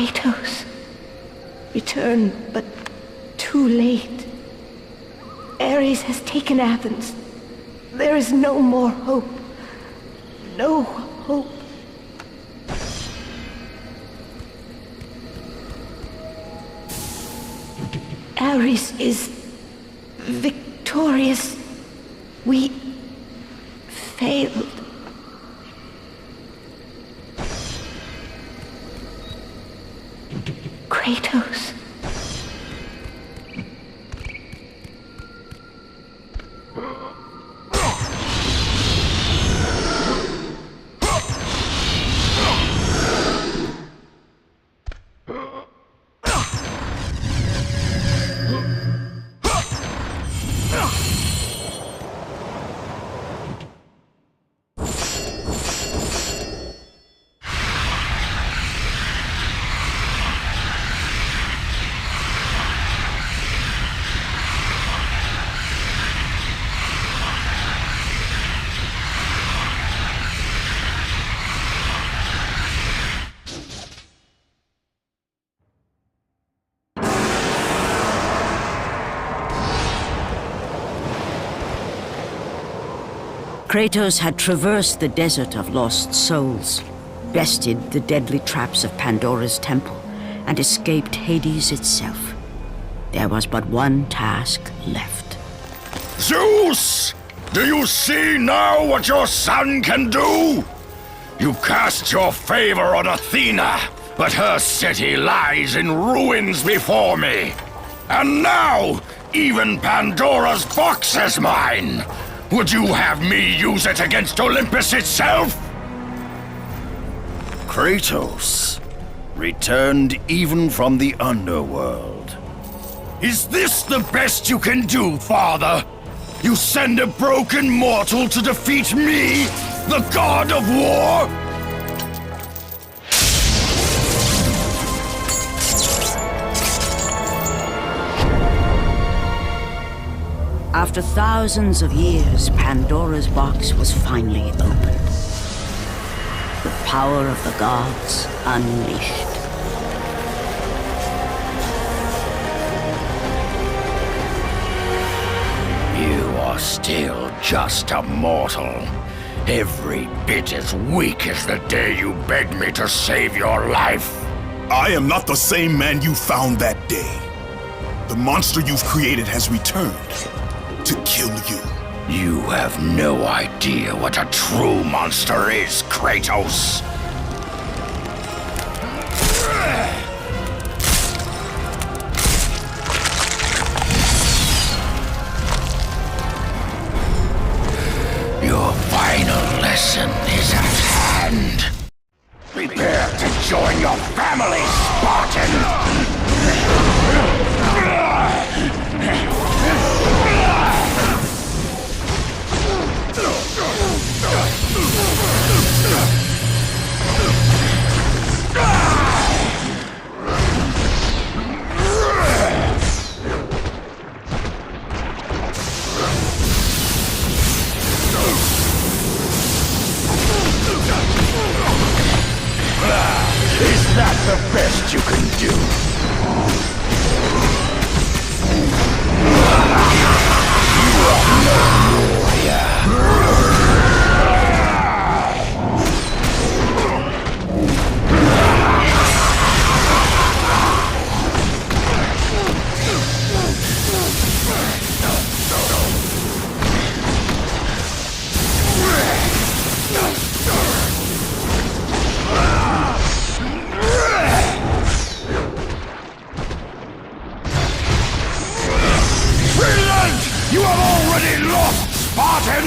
Kratos. Return, but too late. Ares has taken Athens. There is no more hope. No hope. Ares is victorious. We failed. Kratos. Kratos had traversed the desert of lost souls, bested the deadly traps of Pandora's temple, and escaped Hades itself. There was but one task left. Zeus! Do you see now what your son can do? You cast your favor on Athena, but her city lies in ruins before me. And now, even Pandora's box is mine! Would you have me use it against Olympus itself? Kratos, returned even from the underworld. Is this the best you can do, Father? You send a broken mortal to defeat me, the god of war? After thousands of years, Pandora's box was finally opened. The power of the gods unleashed. You are still just a mortal. Every bit as weak as the day you begged me to save your life. I am not the same man you found that day. The monster you've created has returned to kill you. You have no idea what a true monster is, Kratos. Your final lesson is at hand. Prepare to join your family, Spartan! Is that the best you can do? You are no warrior. You have already lost, Spartan!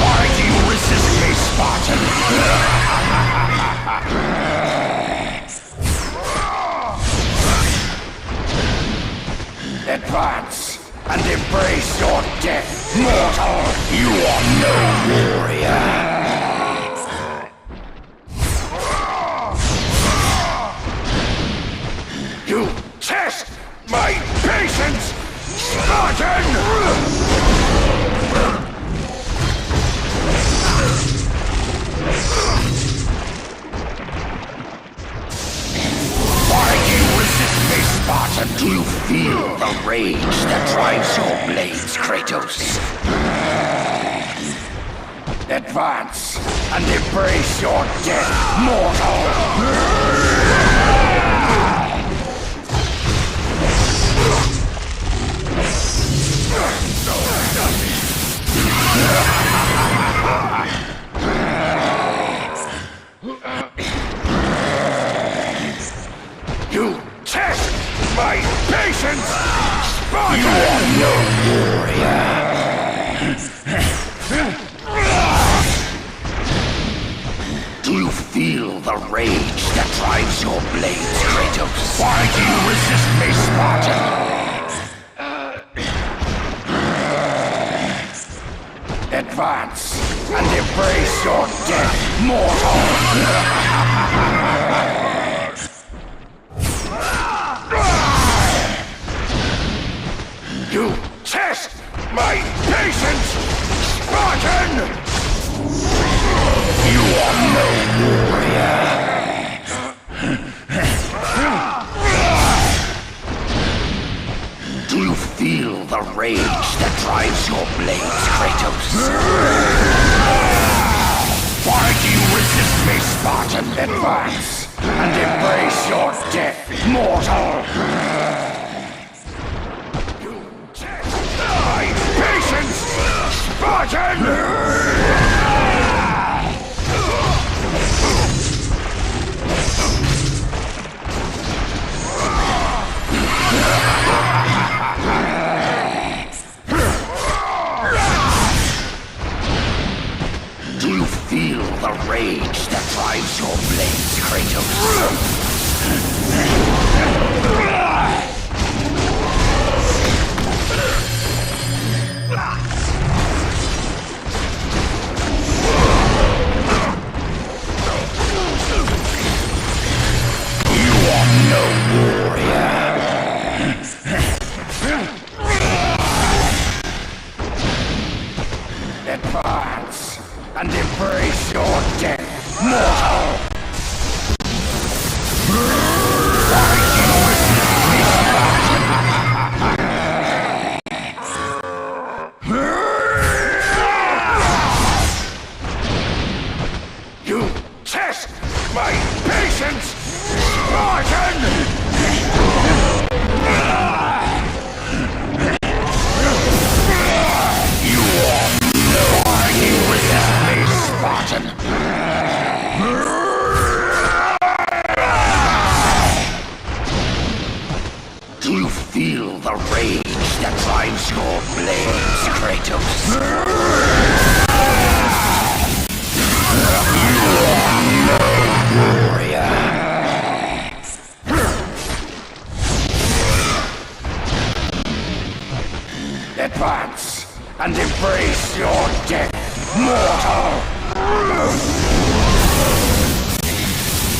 Why do you resist me, Spartan? Advance and embrace your death, mortal! You are no warrior! You test my patience, Spartan! Spartan. Do you feel the rage that drives your blades, Kratos? Advance and embrace your death, mortal! You test my patience, Spartan! You are no warrior. Do you feel the rage that drives your blades, Kratos? Why do you resist me, Spartan? Advance and embrace your death, mortal! You test my patience, Spartan! You are no warrior. Do you feel the rage that drives your blades, Kratos? Why do you resist me, Spartan? Advance and embrace your death, mortal! You test my patience, Spartan! Do you feel the rage that drives your blades, Kratos? You are no warrior. Advance and embrace your death, mortal! Why do you resist me, Spartan? You test my patience, Spartan! You are no you resist me, Spartan! Do you feel the rage that drives your blades, Kratos? You are no warrior. Advance and embrace your death, mortal!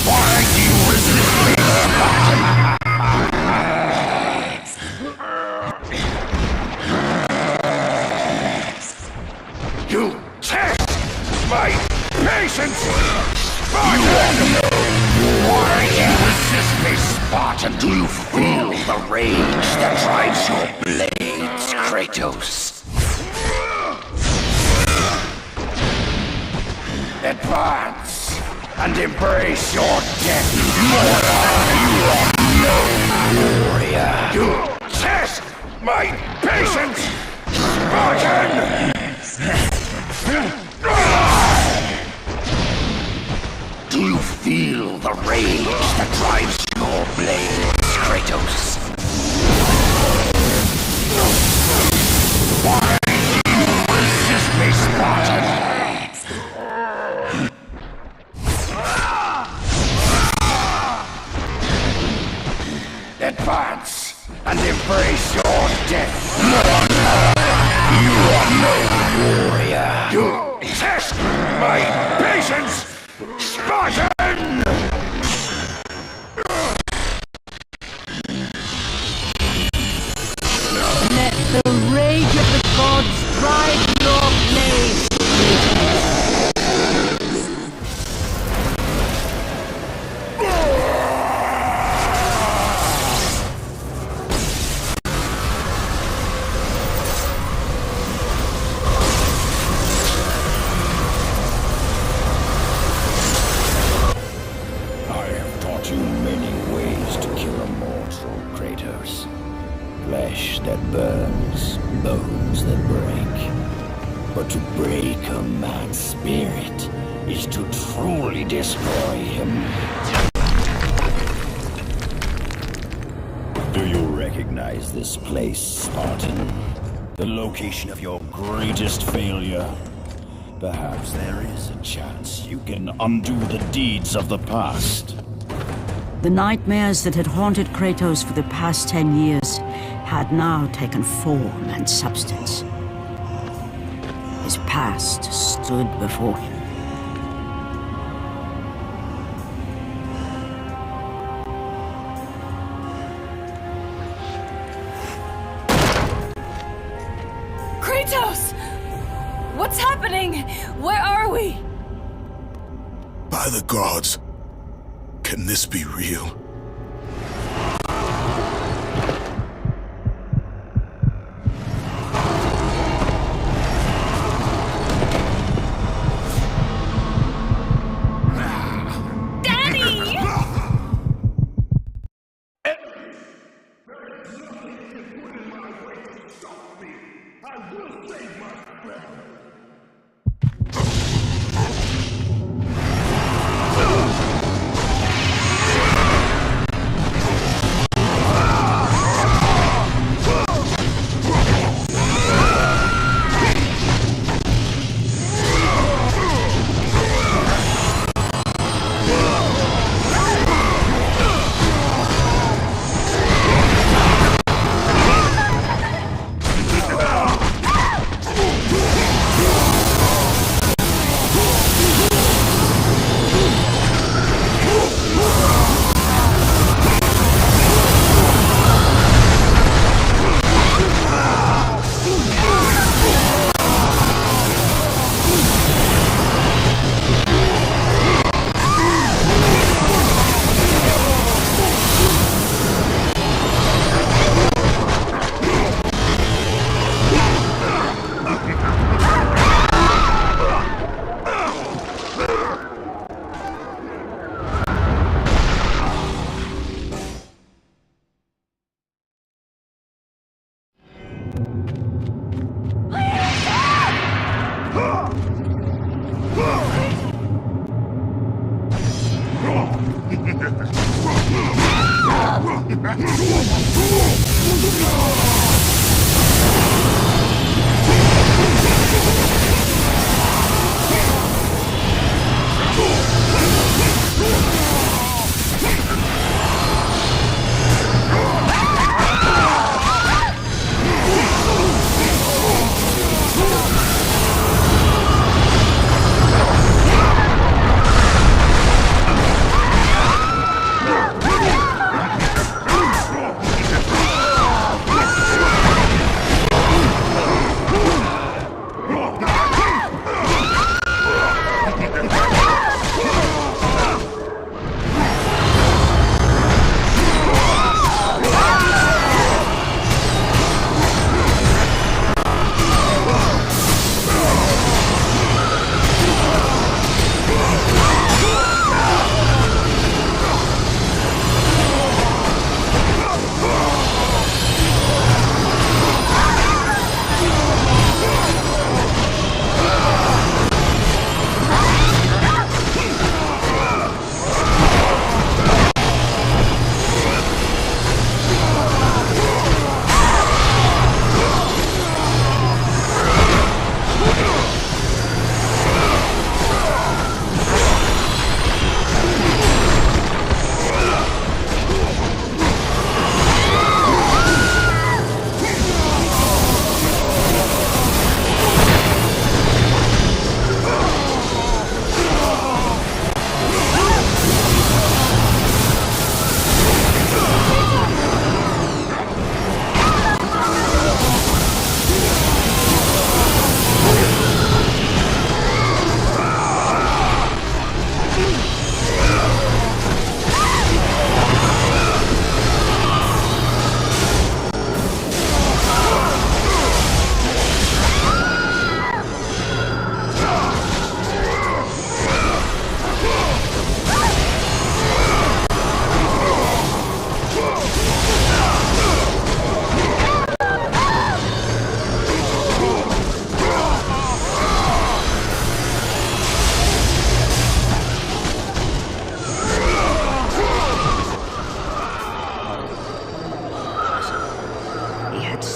Why do you resist me, Spartan? You test my patience, Spartan! You are no why do you resist me, Spartan? Do you feel the rage that drives your blades, Kratos? Advance and embrace your death, mortal! You are no warrior. You test my patience, Spartan! Do you feel the rage that drives your blades, Kratos? Why do you resist me, Spartan? Advance and embrace your death, mortal! You are no warrior. You test my patience, Spartan! Let the rage of the gods drive your blades. Flesh that burns, bones that break. But to break a man's spirit is to truly destroy him. Do you recognize this place, Spartan? The location of your greatest failure? Perhaps there is a chance you can undo the deeds of the past. The nightmares that had haunted Kratos for the past 10 years had now taken form and substance. His past stood before him. Kratos! What's happening? Where are we? By the gods, can this be real?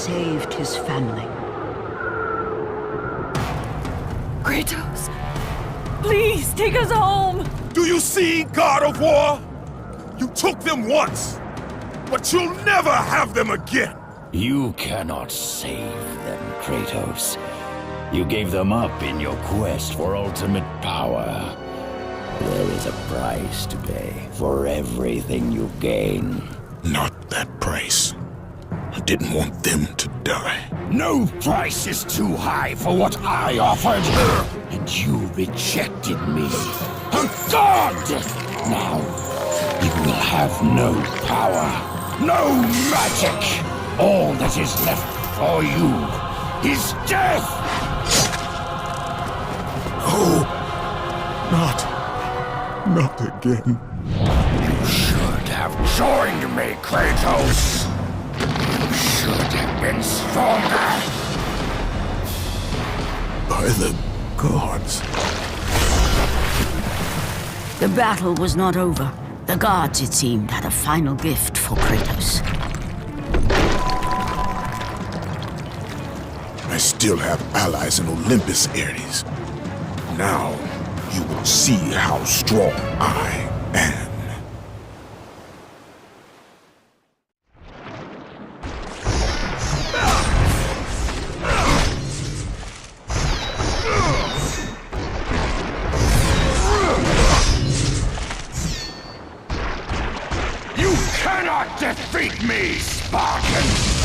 saved his family. Kratos, please take us home! Do you see, God of War? You took them once, but you'll never have them again. You cannot save them, Kratos. You gave them up in your quest for ultimate power. There is a price to pay for everything you gain. Not that price. I didn't want them to die. No price is too high for what I offered. And you rejected me. A god! Now, you will have no power, No magic! All that is left for you is death! Oh, not again. You should have joined me, Kratos! You should have been stronger! By the gods. The battle was not over. The gods, it seemed, had a final gift for Kratos. I still have allies in Olympus, Ares. Now, you will see how strong I am. You cannot defeat me, Spartan!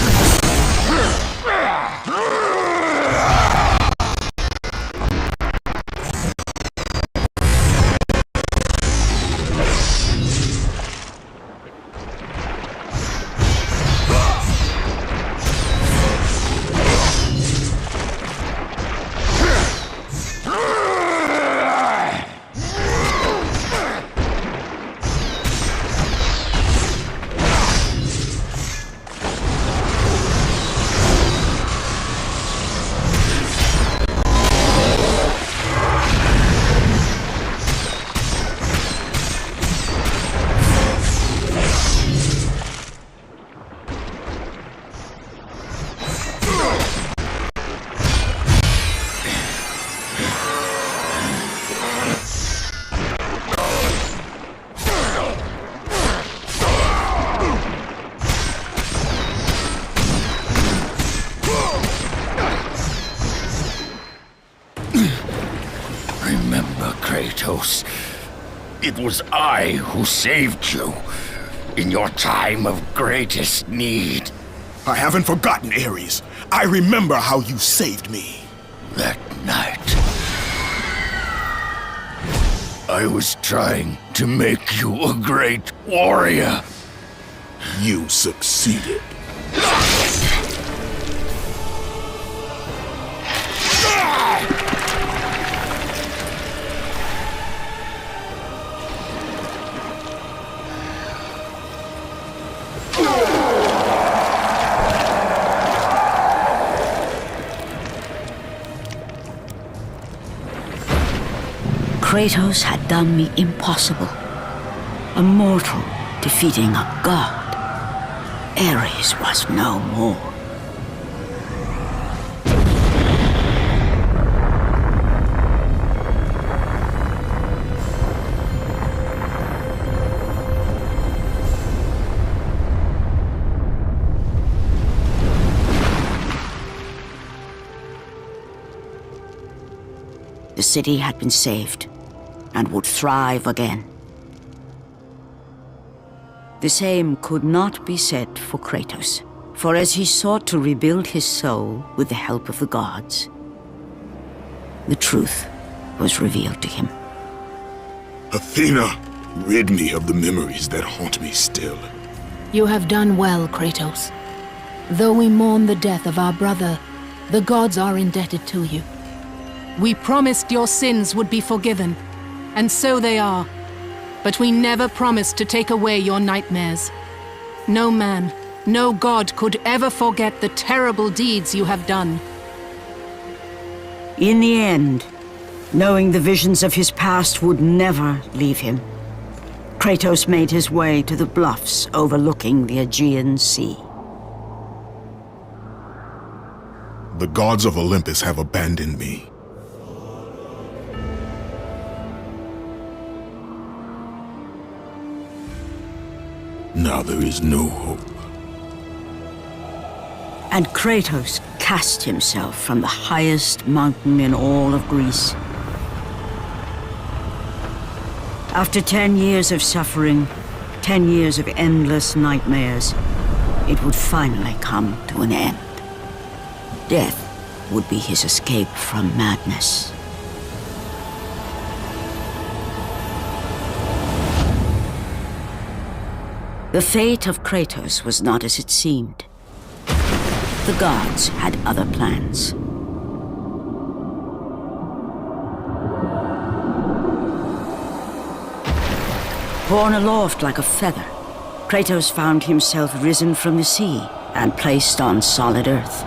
Remember, Kratos, it was I who saved you in your time of greatest need. I haven't forgotten, Ares. I remember how you saved me. That night, I was trying to make you a great warrior. You succeeded. Kratos had done the impossible. A mortal defeating a god. Ares was no more. The city had been saved and would thrive again. The same could not be said for Kratos, for as he sought to rebuild his soul with the help of the gods, the truth was revealed to him. Athena, rid me of the memories that haunt me still. You have done well, Kratos. Though we mourn the death of our brother, the gods are indebted to you. We promised your sins would be forgiven, and so they are. But we never promised to take away your nightmares. No man, no god could ever forget the terrible deeds you have done. In the end, knowing the visions of his past would never leave him, Kratos made his way to the bluffs overlooking the Aegean Sea. The gods of Olympus have abandoned me. Now there is no hope. And Kratos cast himself from the highest mountain in all of Greece. After 10 years of suffering, 10 years of endless nightmares, it would finally come to an end. Death would be his escape from madness. The fate of Kratos was not as it seemed. The gods had other plans. Borne aloft like a feather, Kratos found himself risen from the sea and placed on solid earth.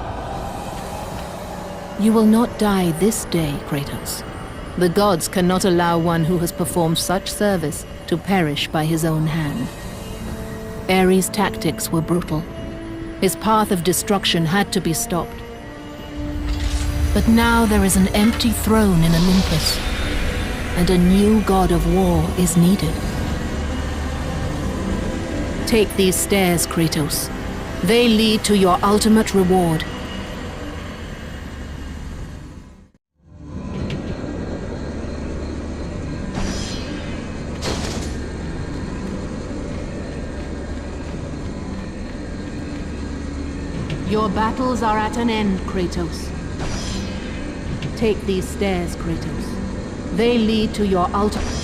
You will not die this day, Kratos. The gods cannot allow one who has performed such service to perish by his own hand. Ares' tactics were brutal. His path of destruction had to be stopped. But now there is an empty throne in Olympus, and a new god of war is needed. Take these stairs, Kratos. They lead to your ultimate reward. Your battles are at an end, Kratos. Take these stairs, Kratos. They lead to your ultimate...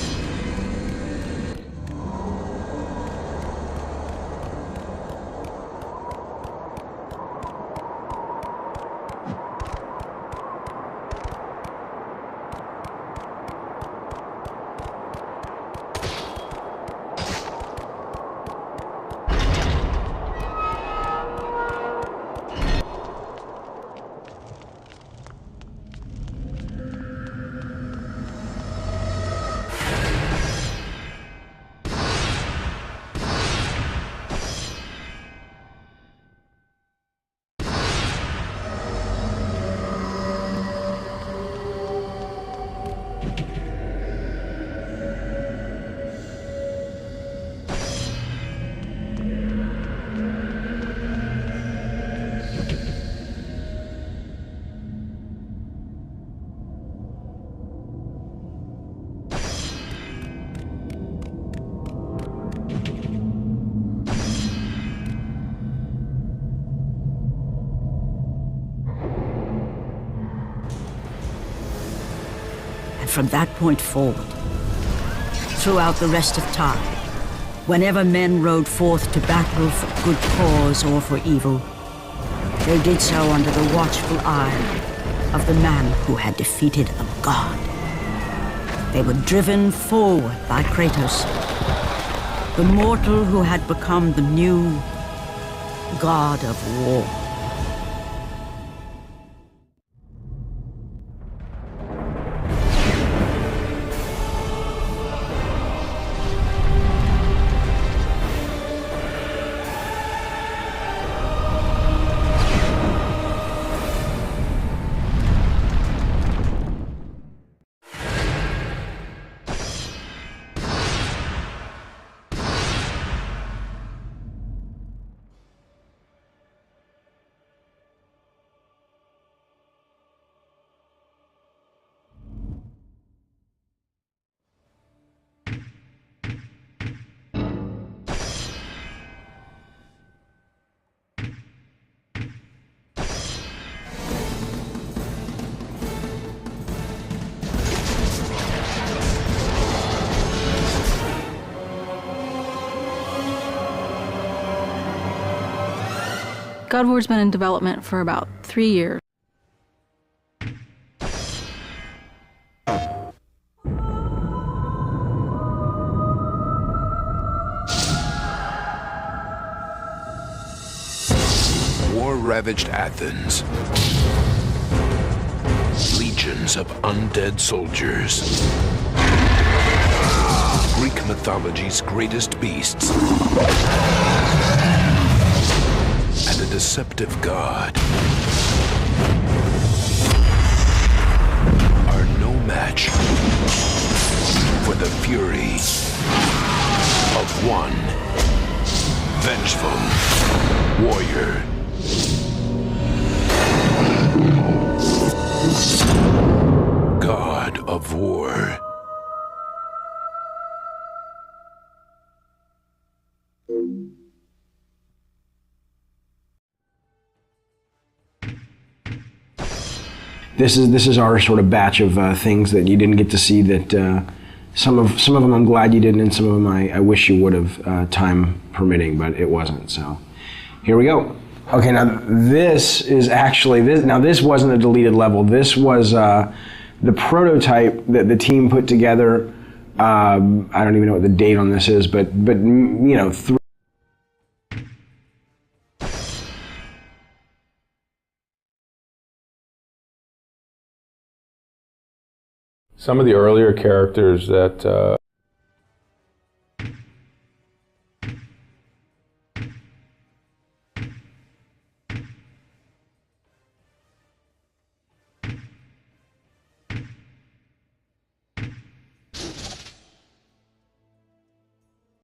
From that point forward, throughout the rest of time, whenever men rode forth to battle for good cause or for evil, they did so under the watchful eye of the man who had defeated a god. They were driven forward by Kratos, the mortal who had become the new god of war. God War's been in development for about 3 years. War-ravaged Athens. Legions of undead soldiers. Greek mythology's greatest beasts. And a deceptive god. are no match for the fury of one vengeful warrior. God of War. This is our sort of batch of things that you didn't get to see. That some of them I'm glad you didn't, and some of them I wish you would have, time permitting, but it wasn't. So here we go. Okay, now this is actually this. Now this wasn't a deleted level. This was the prototype that the team put together. I don't even know what the date on this is, but you know. Some of the earlier characters that